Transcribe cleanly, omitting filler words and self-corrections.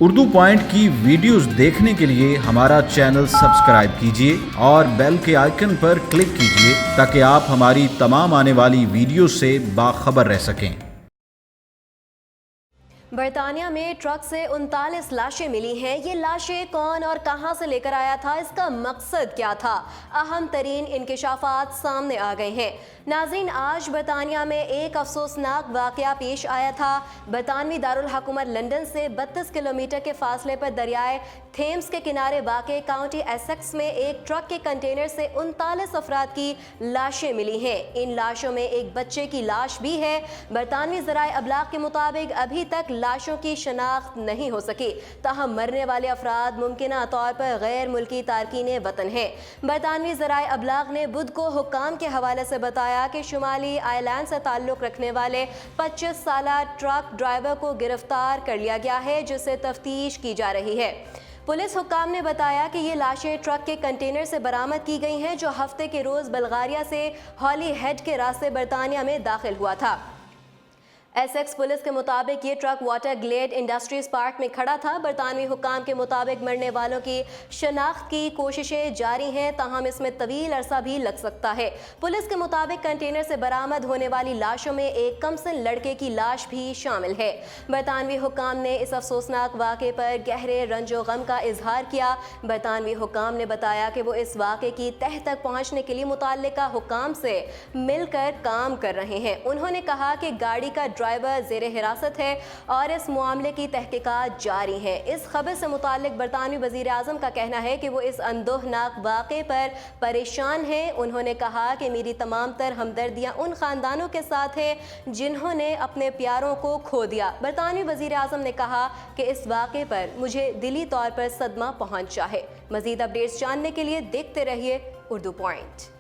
Urdu point کی videos دیکھنے کے لیے ہمارا چینل سبسکرائب کیجیے اور بیل کے آئیکن پر کلک کیجیے تاکہ آپ ہماری تمام آنے والی ویڈیوز سے باخبر رہ سکیں۔ برطانیہ میں ٹرک سے 39 لاشیں ملی ہیں۔ یہ لاشیں کون اور کہاں سے لے کر آیا تھا، اس کا مقصد کیا تھا؟ اہم ترین انکشافات سامنے آ گئے ہیں۔ ناظرین، آج برطانیہ میں ایک افسوسناک واقعہ پیش آیا تھا۔ برطانوی دارالحکومت لندن سے 32 کلومیٹر کے فاصلے پر دریائے تھیمز کے کنارے واقع کاؤنٹی ایسیکس میں ایک ٹرک کے کنٹینر سے 39 افراد کی لاشیں ملی ہیں۔ ان لاشوں میں ایک بچے کی لاش بھی ہے۔ برطانوی ذرائع ابلاغ کے مطابق ابھی تک لاشوں کی شناخت نہیں ہو سکی، تاہم مرنے والے افراد ممکنہ طور پر غیر ملکی تارکین وطن ہیں۔ برطانوی ذرائع ابلاغ نے بدھ کو حکام کے حوالے سے بتایا کہ شمالی آئرلینڈ سے تعلق رکھنے والے 25 سالہ ٹرک ڈرائیور کو گرفتار کر لیا گیا ہے، جس سے تفتیش کی جا رہی ہے۔ پولیس حکام نے بتایا کہ یہ لاشیں ٹرک کے کنٹینر سے برآمد کی گئی ہیں، جو ہفتے کے روز بلغاریہ سے ہالی ہیڈ کے راستے برطانیہ میں داخل ہوا تھا۔ ایسیکس پولیس کے مطابق یہ truck Water Glade Industries Park میں کھڑا تھا۔ برطانوی حکام کے مطابق مرنے والوں کی شناخت کی کوششیں جاری ہیں، تاہم اس میں طویل عرصہ بھی لگ سکتا ہے۔ پولیس کے مطابق کنٹینر سے برآمد ہونے والی لاشوں میں ایک کمسن لڑکے کی لاش بھی شامل ہے۔ برطانوی حکام نے اس افسوسناک واقعے پر گہرے رنج و غم کا اظہار کیا۔ برطانوی حکام نے بتایا کہ وہ اس واقعے کی تہہ تک پہنچنے کے لیے متعلقہ حکام سے مل کر کام کر رہے ہیں۔ انہوں نے کہا کہ گاڑی کا ڈرائیور زیر حراست ہے اور اس معاملے کی تحقیقات جاری ہیں۔ اس خبر سے متعلق برطانوی وزیر اعظم کا کہنا ہے کہ وہ اس اندوہناک واقعے پر پریشان ہیں۔ انہوں نے کہا کہ میری تمام تر ہمدردیاں ان خاندانوں کے ساتھ ہیں جنہوں نے اپنے پیاروں کو کھو دیا۔ برطانوی وزیر اعظم نے کہا کہ اس واقعے پر مجھے دلی طور پر صدمہ پہنچا ہے۔ مزید اپڈیٹس جاننے کے لیے دیکھتے رہیے اردو پوائنٹ۔